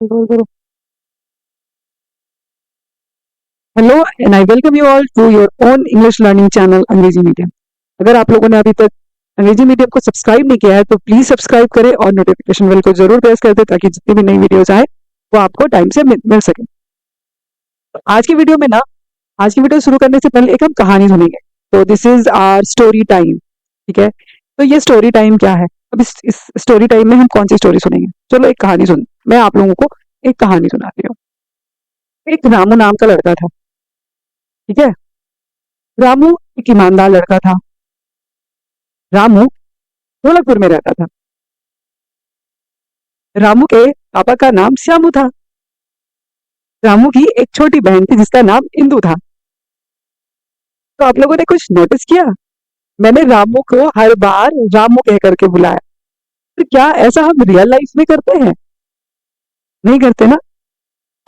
Hello and I welcome you all to your own English learning channel Angrezi Medium. अगर आप लोगों ने अभी तक अंग्रेजी मीडियम को सब्सक्राइब नहीं किया है तो प्लीज सब्सक्राइब करें और नोटिफिकेशन बेल को जरूर प्रेस कर दें ताकि जितनी भी नई वीडियोस आए वो आपको टाइम से मिल सके। तो आज की वीडियो शुरू करने से पहले एक हम कहानी सुनेंगे। तो this is our story time. ठीक है, तो ये स्टोरी टाइम क्या है? अब इस स्टोरी टाइम में हम कौन सी स्टोरी सुनेंगे? चलो एक कहानी सुन, मैं आप लोगों को एक कहानी सुनाती हूँ। एक रामू नाम का लड़का था। ठीक है, रामू एक ईमानदार लड़का था। रामू ढोलकपुर में रहता था। रामू के पापा का नाम श्यामू था। रामू की एक छोटी बहन थी जिसका नाम इंदु था। तो आप लोगों ने कुछ नोटिस किया? मैंने रामू को हर बार रामू कह करके बुलाया। तो क्या ऐसा हम रियल लाइफ में करते हैं? नहीं करते ना।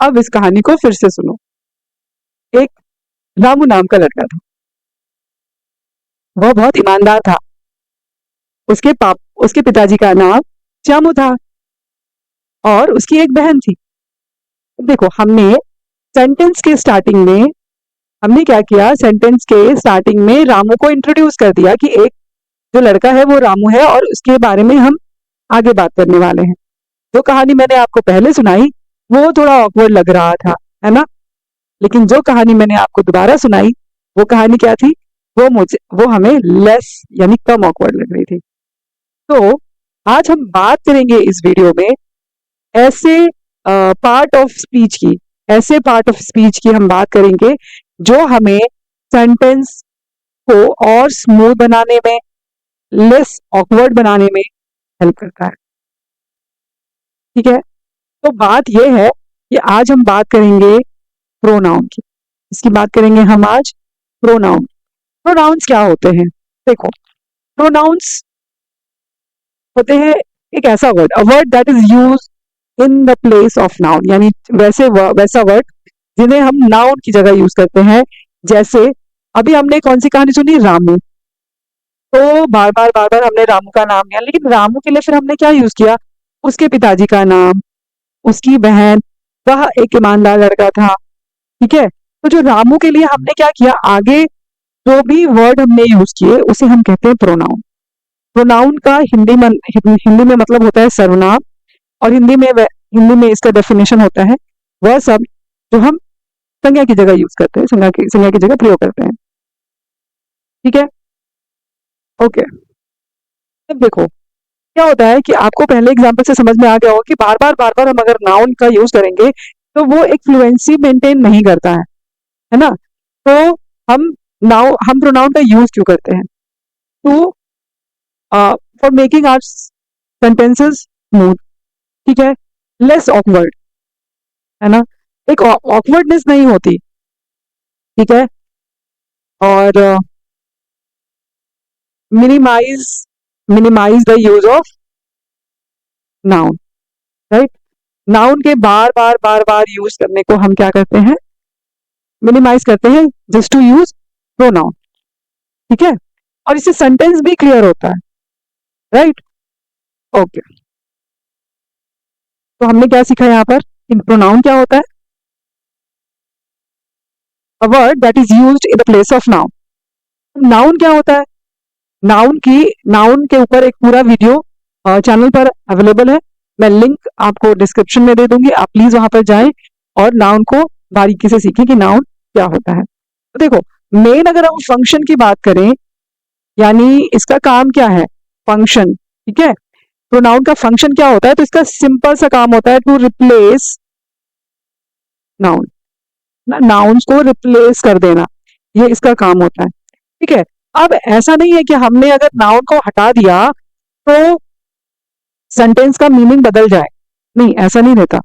अब इस कहानी को फिर से सुनो। एक रामू नाम का लड़का था। वह बहुत ईमानदार था। उसके पिताजी का नाम श्यामू था और उसकी एक बहन थी। देखो, हमने क्या किया, सेंटेंस के स्टार्टिंग में रामू को इंट्रोड्यूस कर दिया कि एक जो लड़का है वो रामू है और उसके बारे में हम आगे बात करने वाले हैं। जो कहानी मैंने आपको पहले सुनाई वो थोड़ा ऑकवर्ड लग रहा था, है ना? लेकिन जो कहानी मैंने आपको दोबारा सुनाई वो कहानी क्या थी? वो हमें लेस यानी कम ऑकवर्ड लग रही थी। तो आज हम बात करेंगे इस वीडियो में ऐसे पार्ट ऑफ स्पीच की हम बात करेंगे जो हमें सेंटेंस को और स्मूथ बनाने में, लेस ऑकवर्ड बनाने में हेल्प करता है। ठीक है, तो बात यह है कि आज हम बात करेंगे प्रोनाउन की। इसकी बात करेंगे हम आज प्रोनाउन। प्रोनाउंस क्या होते हैं? देखो, प्रोनाउंस होते हैं एक ऐसा word, a word that is use in the place of noun, यानी वैसा वर्ड जिन्हें हम नाउन की जगह यूज करते हैं। जैसे अभी हमने कौन सी कहानी सुनी? रामू। तो बार बार हमने रामू का नाम लिया, लेकिन रामू के लिए फिर हमने क्या यूज किया? उसके पिताजी का नाम, उसकी बहन, वह एक ईमानदार लड़का था। ठीक है, तो जो रामू के लिए हमने क्या किया, आगे जो भी वर्ड हमने यूज किए उसे हम कहते हैं प्रोनाउन। प्रोनाउन का हिंदी में मतलब होता है सर्वनाम, और हिंदी में इसका डेफिनेशन होता है वह सब जो हम संज्ञा की जगह यूज करते हैं, संज्ञा की जगह प्रयोग करते हैं। ठीक है, ओके। अब देखो क्या होता है कि आपको पहले एग्जाम्पल से समझ में आ गया होगा कि बार बार हम अगर नाउन का यूज करेंगे तो वो एक फ्लुएंसी मेंटेन नहीं करता है ना? तो हम हम प्रोनाउन का यूज क्यों करते हैं? To for making our sentences smooth. ठीक है, लेस ऑकवर्ड, है ना? एक ऑकवर्डनेस नहीं होती। ठीक है, और minimise minimise the use of noun, right? Noun के बार बार यूज करने को हम क्या करते हैं? मिनिमाइज करते हैं, जस्ट टू यूज प्रोनाउन। ठीक है, और इससे सेंटेंस भी क्लियर होता है, राइट? ओके, तो हमने क्या सीखा यहाँ पर? इन प्रोनाउन क्या होता है? A word that is used in the place of noun. Noun क्या होता है? नाउन के ऊपर एक पूरा वीडियो चैनल पर अवेलेबल है। मैं लिंक आपको डिस्क्रिप्शन में दे दूंगी, आप प्लीज वहां पर जाएं और नाउन को बारीकी से सीखें कि नाउन क्या होता है। तो देखो, मेन अगर हम फंक्शन की बात करें, यानी इसका काम क्या है? फंक्शन। ठीक है, प्रोनाउन का फंक्शन क्या होता है? तो इसका सिंपल सा काम होता है टू रिप्लेस नाउन, नाउन्स को रिप्लेस कर देना, ये इसका काम होता है। ठीक है, अब ऐसा नहीं है कि हमने अगर नाउन को हटा दिया तो सेंटेंस का मीनिंग बदल जाए, नहीं, ऐसा नहीं रहता।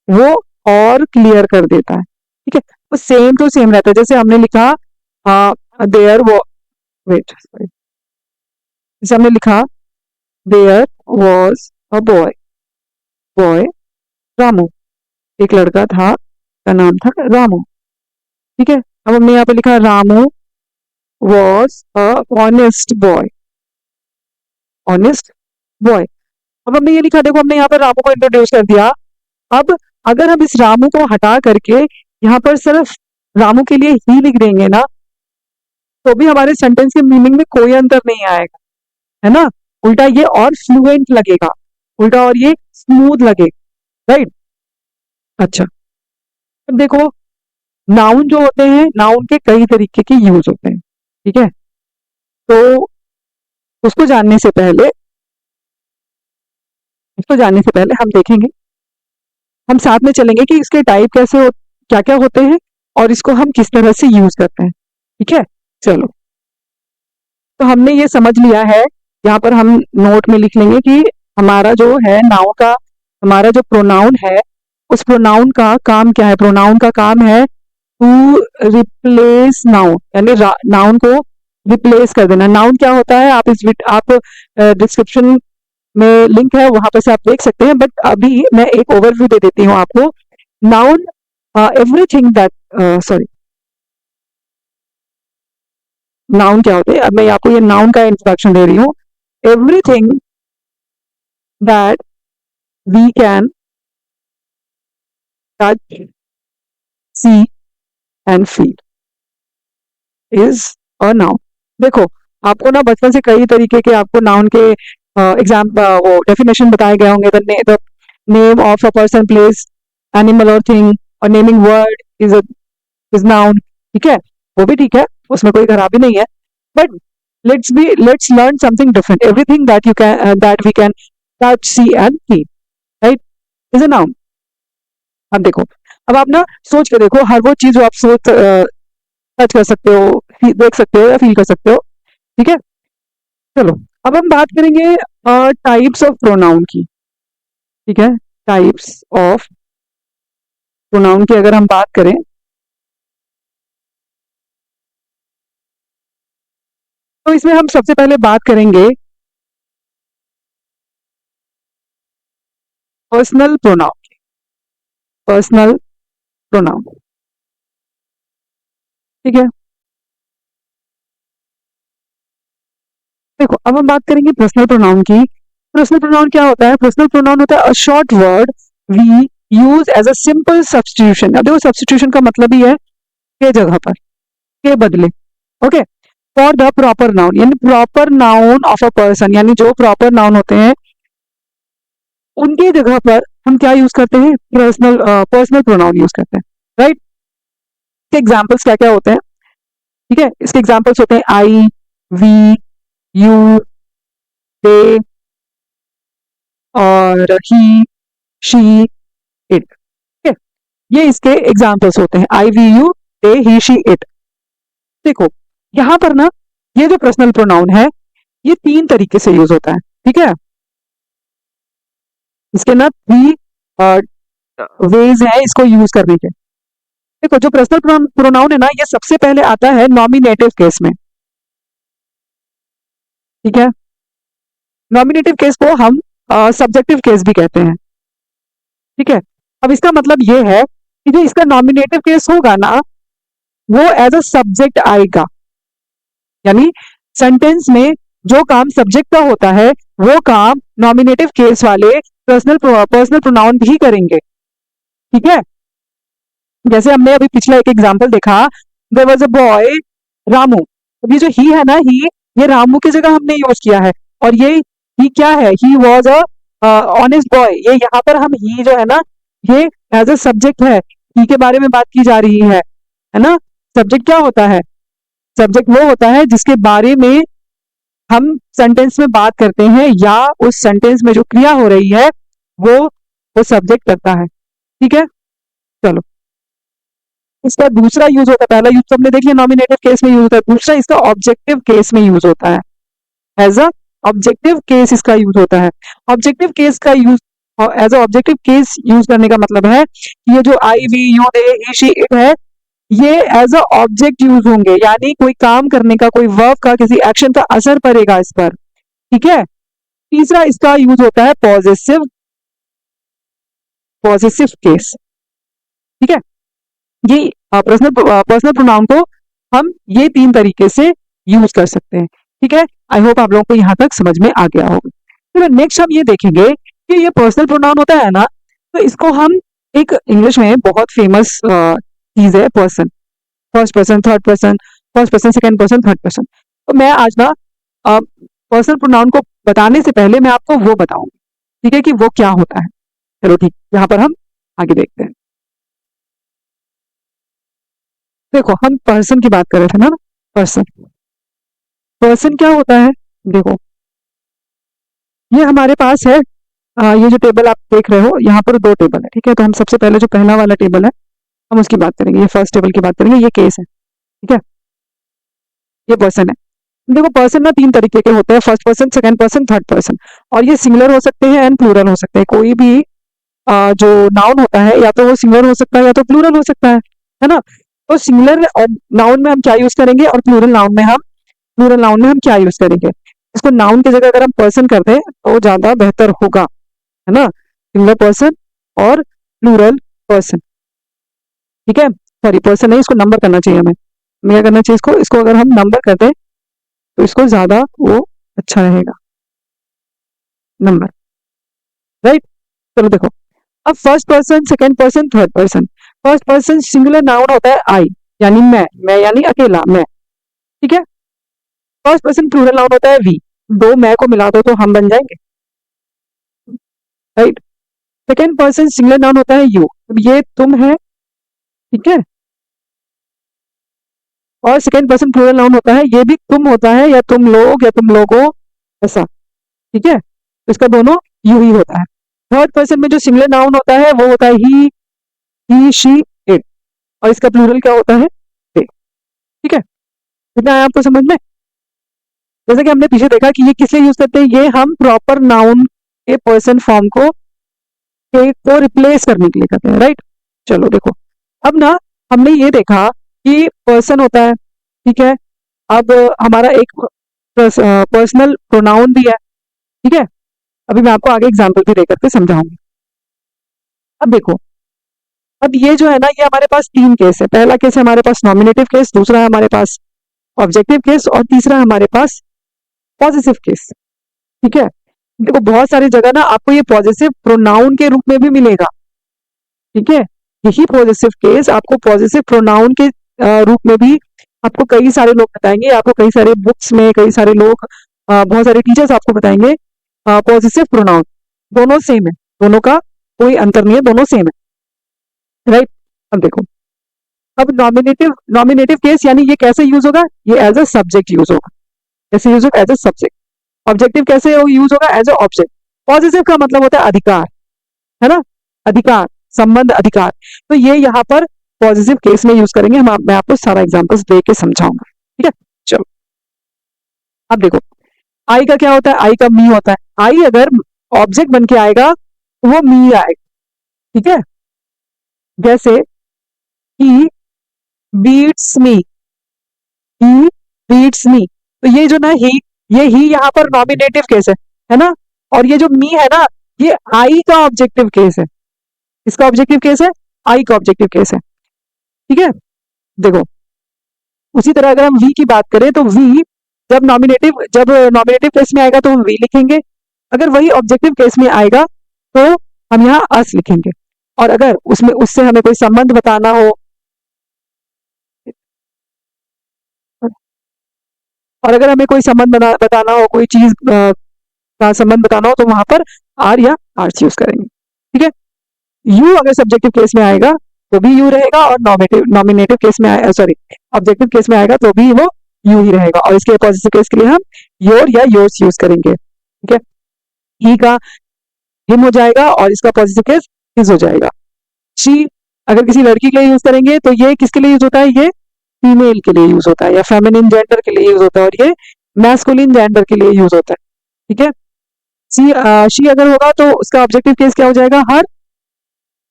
वो और क्लियर कर देता है। ठीक है, वो सेम टू सेम रहता है। जैसे हमने लिखा देयर वो वेट जैसे हमने लिखा there was a boy, boy Ramu, एक लड़का था, का नाम था रामू। ठीक है, अब हमने यहाँ पे लिखा Ramu was a honest boy, honest boy. अब हमने ये लिखा, देखो हमने यहाँ पर रामू को इंट्रोड्यूस कर दिया। अब अगर हम इस रामू को हटा करके यहाँ पर सिर्फ रामू के लिए ही लिख देंगे ना, तो भी हमारे सेंटेंस के मीनिंग में कोई अंतर नहीं आएगा, है ना। उल्टा ये और फ्लुएंट लगेगा, उल्टा और ये स्मूथ लगेगा, राइट। अच्छा, अब देखो, नाउन जो होते हैं, नाउन के कई तरीके के यूज होते हैं, ठीक है। तो उसको जानने से पहले हम देखेंगे, हम साथ में चलेंगे कि इसके टाइप कैसे हो, क्या क्या होते हैं और इसको हम किस तरह से यूज करते हैं, ठीक है। चलो, तो हमने ये समझ लिया है, यहाँ पर हम नोट में लिख लेंगे कि हमारा जो है नाउन का, हमारा जो प्रोनाउन है, उस प्रोनाउन का काम क्या है। प्रोनाउन का काम है टू रिप्लेस नाउन, यानी नाउन को रिप्लेस कर देना। नाउन क्या होता है, आप डिस्क्रिप्शन में लिंक है, वहां पर से आप देख सकते हैं, बट अभी मैं एक ओवरव्यू दे देती हूँ आपको। Noun everything that, sorry, noun क्या होते हैं, अब मैं आपको ये नाउन का इंट्रोडक्शन दे रही हूँ। Everything that we can touch, see and feel is a noun. देखो, आपको ना बचपन से कई तरीके के आपको नाउन के एग्जाम वो डेफिनेशन बताए गए होंगे। The name of a person, place, animal और थिंग, और नेमिंग वर्ड इज नाउन, ठीक है, वो भी ठीक है, उसमें कोई खराबी नहीं है। But let's learn something different. Everything that we can touch, see and feel, right, is a noun. अब देखो, अब आप ना सोच के देखो, हर वो चीज जो आप सोच टच कर सकते हो, देख सकते हो या फील कर सकते हो, ठीक है। चलो, अब हम बात करेंगे टाइप्स ऑफ प्रोनाउन की, ठीक है। टाइप्स ऑफ प्रोनाउन की अगर हम बात करें, तो इसमें हम सबसे पहले बात करेंगे पर्सनल प्रोनाउन की। पर्सनल प्रोनाउन, ठीक है। देखो, अब हम बात करेंगे पर्सनल प्रोनाउन की। पर्सनल प्रोनाउन क्या होता है? पर्सनल प्रोनाउन होता है a short word we use as a simple substitution. अब देखो, सब्स्टिट्यूशन का मतलब ही है के जगह पर, के बदले, okay, for the proper noun, यानी proper noun of a person, यानी जो प्रॉपर नाउन होते हैं उनके जगह पर हम क्या यूज करते हैं? पर्सनल प्रोनाउन यूज करते हैं, राइट। इसके एग्जाम्पल्स क्या क्या होते हैं, ठीक है। इसके एग्जाम्पल्स होते हैं आई, वी, यू, दे, और ही, शी, इट, ठीक है। ये इसके एग्जाम्पल्स होते हैं, I, we, you, they, he, she, it. देखो, यहां पर ना ये जो पर्सनल प्रोनाउन है, ये 3 तरीके से यूज होता है, ठीक है। इसके ना 3 वेज है इसको यूज करने के। देखो, जो पर्सनल प्रोनाउन है ना, ये सबसे पहले आता है नॉमिनेटिव केस में, ठीक है। नॉमिनेटिव केस को हम सब्जेक्टिव केस भी कहते हैं, ठीक है। अब इसका मतलब ये है कि जो इसका नॉमिनेटिव केस होगा ना, वो एज अ सब्जेक्ट आएगा, यानी सेंटेंस में जो काम सब्जेक्ट का होता है, वो काम नॉमिनेटिव केस वाले पर्सनल प्रोनाउन भी करेंगे, ठीक है। जैसे हमने अभी पिछला एक एग्जांपल देखा, there was a boy Ramu. अब ये जो ही है ना, ही, ये रामू की जगह हमने यूज किया है, और ये ही क्या है? He was a honest boy. ये यहाँ पर हम ही जो है ना, ये एज अ सब्जेक्ट है, ही के बारे में बात की जा रही है ना। सब्जेक्ट क्या होता है? सब्जेक्ट वो होता है जिसके बारे में हम सेंटेंस में बात करते हैं, या उस सेंटेंस में जो क्रिया हो रही है वो सब्जेक्ट करता है, ठीक है। चलो, इसका दूसरा यूज होता है, पहला यूज तो हमने देख लिया नॉमिनेटिव केस में यूज होता है, दूसरा इसका ऑब्जेक्टिव केस में यूज होता है। एज अ ऑब्जेक्टिव केस इसका यूज होता है। ऑब्जेक्टिव केस का use, as a objective case use करने का मतलब है कि ये जो I, we, you, they, he, she, it है, ये एज अ ऑब्जेक्ट यूज होंगे, यानी कोई काम करने का, कोई वर्ब का, किसी एक्शन का असर पड़ेगा इस पर, ठीक है। तीसरा इसका यूज होता है पॉजिटिव केस, ठीक है। ये पर्सनल प्रोनाउन को हम ये 3 तरीके से यूज कर सकते हैं, ठीक है। आई होप आप लोगों को यहां तक समझ में आ गया होगा। फिर नेक्स्ट हम ये देखेंगे कि ये पर्सनल प्रोनाउन होता है ना, तो इसको हम एक इंग्लिश में बहुत फेमस चीज है person, first person, third person, first person, second person, third person. तो मैं आज ना पर्सनल प्रोनाउन को बताने से पहले मैं आपको वो बताऊंगी, ठीक है, कि वो क्या होता है। चलो ठीक, यहाँ पर हम आगे देखते हैं। देखो, हम पर्सन की बात कर रहे थे ना, पर्सन। पर्सन क्या होता है? देखो, ये हमारे पास है, ये जो टेबल आप देख रहे हो, यहाँ पर दो टेबल है, ठीक है। तो हम सबसे पहले जो पहला वाला टेबल है, हम उसकी बात करेंगे, ये फर्स्ट टेबल की बात करेंगे, ये केस है, ठीक है, ये पर्सन है। देखो, पर्सन ना तीन तरीके के होते हैं, first person, second person, third person. और ये सिंगुलर हो सकते हैं एंड प्लूरल हो सकते हैं। कोई भी जो नाउन होता है, या तो वो सिंगुलर हो सकता है या तो प्लूरल हो सकता है ना। तो सिंगुलर नाउन में हम क्या यूज करेंगे, और प्लूरल नाउन में हम क्या यूज करेंगे। इसको नाउन की जगह अगर हम पर्सन कर दें तो ज्यादा बेहतर होगा, है ना। सिंगुलर पर्सन और प्लूरल पर्सन, ठीक है। सॉरी, पर्सन नहीं, इसको नंबर करना चाहिए हमें। क्या करना चाहिए इसको अगर हम नंबर कर दें तो इसको ज्यादा वो अच्छा रहेगा, नंबर, राइट। चलो देखो, अब first person, second person, third person. First person singular noun होता है आई, यानी मैं यानी अकेला मैं, ठीक है। फर्स्ट पर्सन प्लूरल नाउन होता है वी, दो मैं को मिला दो तो हम बन जाएंगे, right. Second person singular noun होता है यू, अब ये तुम है, ठीक है। और सेकंड पर्सन प्लूरल नाउन होता है, ये भी तुम होता है, या तुम लोग, या तुम लोगों, ऐसा, ठीक है। तो इसका दोनों यू ही होता है। थर्ड पर्सन में जो सिंगुलर नाउन होता है वो होता है ही शी इट, और इसका प्लूरल क्या होता है, they, ठीक है। कितना है आपको समझ में? जैसे कि हमने पीछे देखा कि ये किस लिए यूज करते हैं, ये हम प्रॉपर नाउन के पर्सन फॉर्म को रिप्लेस करने के लिए करते हैं, राइट। चलो देखो, अब ना हमने ये देखा कि पर्सन होता है, ठीक है। अब हमारा एक पर्सनल प्रोनाउन भी है, ठीक है। अभी मैं आपको आगे एग्जाम्पल भी देकर के समझाऊंगी। अब देखो, अब ये जो है ना, ये हमारे पास तीन केस है। पहला केस है हमारे पास नॉमिनेटिव केस, दूसरा है हमारे पास ऑब्जेक्टिव केस, और तीसरा है हमारे पास पॉजिटिव केस, ठीक है। देखो, बहुत सारी जगह ना आपको ये पॉजिटिव प्रोनाउन के रूप में भी मिलेगा, ठीक है। यही पॉजिटिव केस आपको पॉजिटिव प्रोनाउन के रूप में भी आपको कई सारे लोग बताएंगे, आपको कई सारे बुक्स में कई सारे लोग, बहुत सारे टीचर्स आपको बताएंगे पॉजिटिव प्रोनाउन दोनों सेम है, दोनों का कोई अंतर नहीं है, दोनों सेम है, राइट। अब देखो, अब नॉमिनेटिव केस यानी ये कैसे यूज होगा, ये एज अ सब्जेक्ट यूज होगा, कैसे यूज होगा, एज अ सब्जेक्ट। ऑब्जेक्टिव कैसे यूज होगा, एज अ ऑब्जेक्ट। पॉजिटिव का मतलब होता है अधिकार, है ना, अधिकार, संबंध, अधिकार। तो ये यहाँ पर पॉजिटिव केस में यूज करेंगे हम। मैं आपको सारा एग्जांपल्स दे के समझाऊंगा, ठीक है। चलो, अब देखो, आई का क्या होता है, आई का मी होता है। आई अगर ऑब्जेक्ट बन के आएगा तो वो मी आएगा, ठीक है। जैसे ही बीट्स मी, ही बीट्स मी, तो ये जो ना ये ही यहाँ पर नॉमिनेटिव केस है ना। और ये जो मी है ना, ये आई का ऑब्जेक्टिव केस है। इसका ऑब्जेक्टिव केस है, आई का ऑब्जेक्टिव केस है, ठीक है। देखो, उसी तरह अगर हम वी की बात करें तो वी जब नॉमिनेटिव केस में आएगा तो हम वी लिखेंगे। अगर वही ऑब्जेक्टिव केस में आएगा तो हम यहाँ अस लिखेंगे। और अगर उसमें उससे हमें कोई संबंध बताना हो, और अगर हमें कोई संबंध बताना हो, कोई चीज का संबंध बताना हो, तो वहां पर आर या आर्स यूज करेंगे, ठीक है। यू अगर सब्जेक्टिव केस में आएगा तो भी यू रहेगा, और नॉमिनेटिव केस में सॉरी ऑब्जेक्टिव केस में आएगा तो भी वो यू ही रहेगा। और इसके पॉजिटिव केस के लिए हम योर या योर्स यूज करेंगे, ठीक है। ही का हिम हो जाएगा, और इसका पॉजिटिव केस हिज हो जाएगा। शी अगर किसी लड़की के लिए यूज करेंगे तो ये किसके लिए यूज होता है, ये फीमेल के लिए यूज होता है, या फेमिनिन जेंडर के लिए यूज होता है, और ये मैस्कुलिन जेंडर के लिए यूज होता है, ठीक है। शी अगर होगा तो उसका ऑब्जेक्टिव केस क्या हो जाएगा, हर,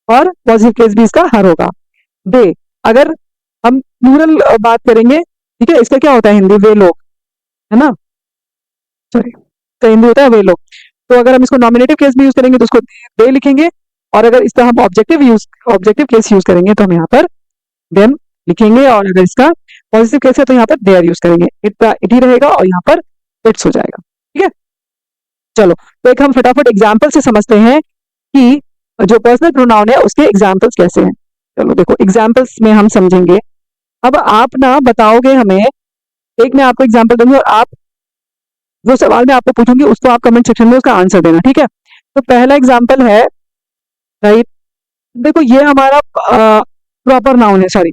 और पॉजिटिव केस भी इसका हर होगा। दे अगर हम प्लूरल बात करेंगे, ठीक है, इसका क्या होता है हिंदी, वे लोग, है ना, सॉरी, तो हिंदी होता है वे लोग। तो अगर हम इसको नॉमिनेटिव केस में यूज करेंगे तो उसको दे लिखेंगे, और अगर इसका हम ऑब्जेक्टिव केस यूज करेंगे तो हम यहाँ पर देम लिखेंगे, और अगर इसका पॉजिटिव केस है तो यहाँ पर देयर यूज करेंगे। इट ही रहेगा, और यहाँ पर इट्स हो जाएगा, ठीक है। चलो, तो एक हम फटाफट एग्जाम्पल से समझते हैं कि जो पर्सनल प्रोनाउन है उसके एग्जाम्पल्स कैसे हैं। चलो देखो एग्जाम्पल्स में हम समझेंगे। अब आप ना बताओगे हमें, एक मैं आपको एग्जाम्पल दूंगी और आप जो सवाल मैं आपको पूछूंगी उसको आप कमेंट सेक्शन में उसका आंसर देना, ठीक है। तो पहला एग्जाम्पल है, राइट, देखो ये हमारा प्रॉपर नाउन है, सॉरी,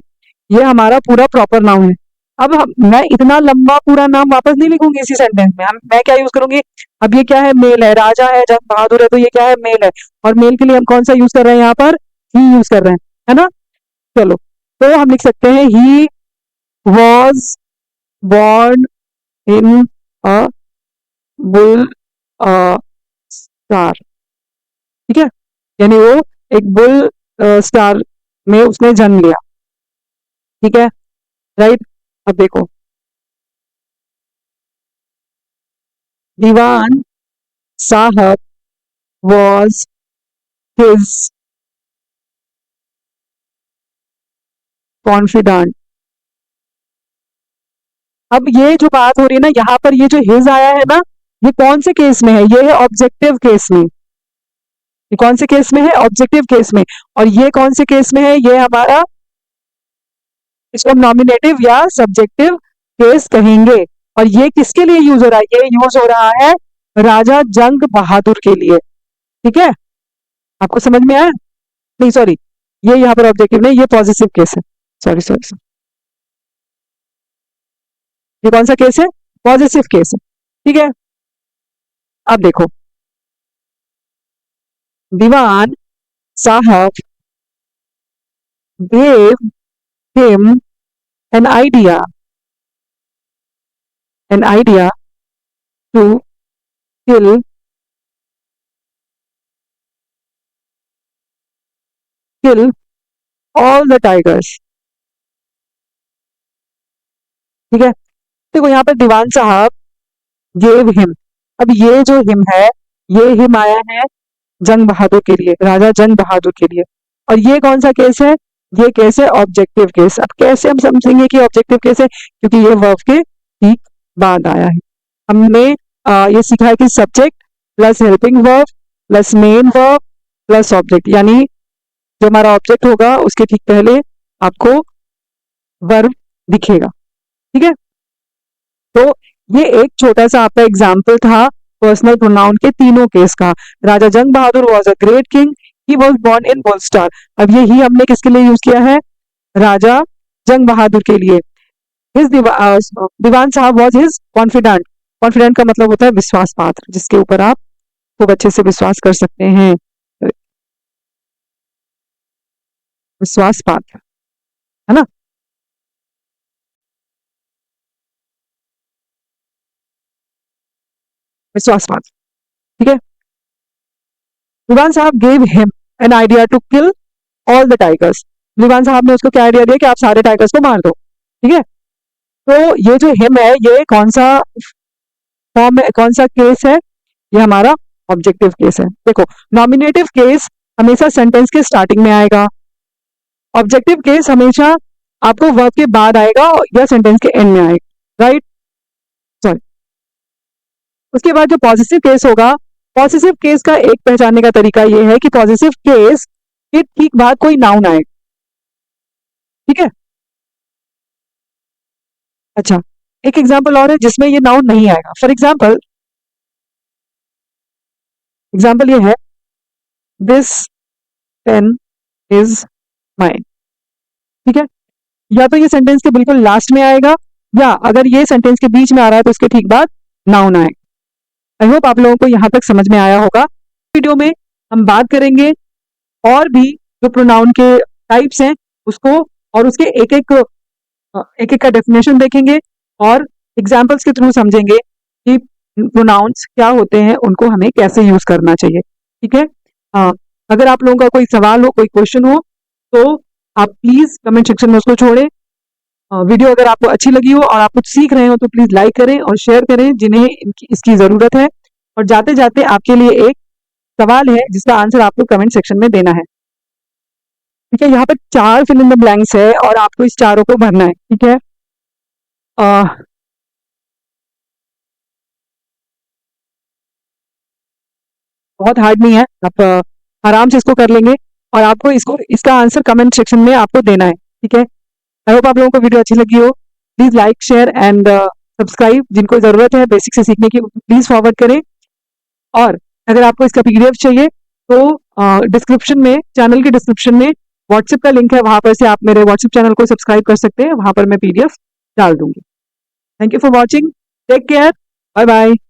ये हमारा पूरा प्रॉपर नाउन है। अब मैं इतना लंबा पूरा नाम वापस नहीं लिखूंगी इसी सेंटेंस में, मैं क्या यूज करूंगी, अब ये क्या है, मेल है, राजा है, जंग बहादुर है, तो ये क्या है, मेल है, और मेल के लिए हम कौन सा यूज कर रहे हैं यहाँ पर, ही यूज कर रहे हैं, है ना। चलो, तो हम लिख सकते हैं he was born in a bull star, ठीक है, यानी वो एक बुल स्टार में उसने जन्म लिया, ठीक है, राइट। अब देखो, दीवान साहब was his confidant। अब ये जो बात हो रही है ना यहाँ पर, ये जो हिज आया है ना, ये कौन से केस में है, ये है ऑब्जेक्टिव केस में, ये कौन से केस में है, ऑब्जेक्टिव केस में। और ये कौन से केस में है, ये हमारा, इसको हम नॉमिनेटिव या सब्जेक्टिव केस कहेंगे। और ये किसके लिए यूज हो रहा है, ये यूज हो रहा है राजा जंग बहादुर के लिए, ठीक है, आपको समझ में आया, नहीं सॉरी, ये यहाँ पर ऑब्जेक्टिव नहीं, ये पॉजिटिव केस है, सॉरी सॉरी सॉरी, ये कौन सा केस है, पॉजिटिव केस है, ठीक है। अब देखो, दीवान साहब gave him an idea, an idea to kill kill all the tigers, ठीक है। देखो यहाँ पर दीवान साहब गेव हिम, अब ये जो हिम है, ये हिम आया है जंग बहादुर के लिए, राजा जंग बहादुर के लिए। और ये कौन सा केस है, ये केस है ऑब्जेक्टिव केस। अब कैसे हम समझेंगे कि ऑब्जेक्टिव केस है, क्योंकि ये वर्ब के ठीक बाद आया है। हमने ये सीखा है कि subject plus helping verb plus main verb plus object, यानी जो हमारा ऑब्जेक्ट होगा उसके ठीक पहले आपको वर्ब दिखेगा, ठीक है। तो ये एक छोटा सा आपका एग्जाम्पल था पर्सनल प्रोनाउन के तीनों केस का। Raja Jang Bahadur was a great king, he was born in bull star. अब ये ही हमने किसके लिए यूज किया है, राजा जंग बहादुर के लिए। हिज दीवान साहब वॉज हिज कॉन्फिडेंट, कॉन्फिडेंट का मतलब होता है विश्वास पात्र, जिसके ऊपर आप खूब अच्छे से विश्वास कर सकते हैं, विश्वास पात्र, है ना। विश्वास पात्र, ठीक है। Diwan Sahab gave him an idea to kill all the tigers, Diwan Sahab ने उसको क्या आइडिया दिया कि आप सारे टाइगर्स को मार दो, ठीक है। तो ये जो हिम है, ये कौन सा फॉर्म है, कौन सा केस है, ये हमारा ऑब्जेक्टिव केस है। देखो, नॉमिनेटिव केस हमेशा सेंटेंस के स्टार्टिंग में आएगा, ऑब्जेक्टिव केस हमेशा आपको वर्ब के बाद आएगा या सेंटेंस के एंड में आएगा, राइट, सॉरी। उसके बाद जो पॉजिटिव केस होगा, पॉजिटिव केस का एक पहचानने का तरीका ये है कि पॉजिटिव केस के ठीक बाद कोई नाउन आएगा, ठीक है। अच्छा, एक एग्जाम्पल और है जिसमें ये नाउन नहीं आएगा। फॉर एग्जाम्पल, एग्जाम्पल ये है, दिस पेन इज माइन, ठीक है। या तो ये सेंटेंस के बिल्कुल लास्ट में आएगा, या अगर ये सेंटेंस के बीच में आ रहा है तो उसके ठीक बाद नाउन आएगा। आई होप आप लोगों को यहां तक समझ में आया होगा। वीडियो में हम बात करेंगे और भी जो प्रोनाउन के टाइप्स हैं उसको, और उसके एक एक का डेफिनेशन देखेंगे, और एग्जाम्पल्स के थ्रू समझेंगे कि प्रोनाउंस क्या होते हैं, उनको हमें कैसे यूज करना चाहिए, ठीक है। अगर आप लोगों का कोई सवाल हो, कोई क्वेश्चन हो, तो आप प्लीज कमेंट सेक्शन में उसको छोड़ें। वीडियो अगर आपको अच्छी लगी हो और आप कुछ सीख रहे हो तो प्लीज लाइक करें और शेयर करें जिन्हें इसकी जरूरत है। और जाते जाते आपके लिए एक सवाल है जिसका आंसर आपको कमेंट सेक्शन में देना है, ठीक है। यहाँ पर 4 फिल इन द ब्लैंक्स है और आपको इस चारों को भरना है, ठीक है। बहुत हार्ड नहीं है, आप आराम से इसको कर लेंगे और आपको इसका आंसर कमेंट सेक्शन में आपको देना है, ठीक है। आई होप आप लोगों को वीडियो अच्छी लगी हो। Please like share and subscribe. जिनको जरूरत है बेसिक से सीखने की प्लीज फॉरवर्ड करें। और अगर आपको इसका पीडीएफ चाहिए तो डिस्क्रिप्शन में, चैनल के डिस्क्रिप्शन में व्हाट्सएप का लिंक है, वहां पर से आप मेरे व्हाट्सएप चैनल को सब्सक्राइब कर सकते हैं। वहां पर मैं पीडीएफ डाल दूंगी। Thank you for watching. Take care. Bye bye.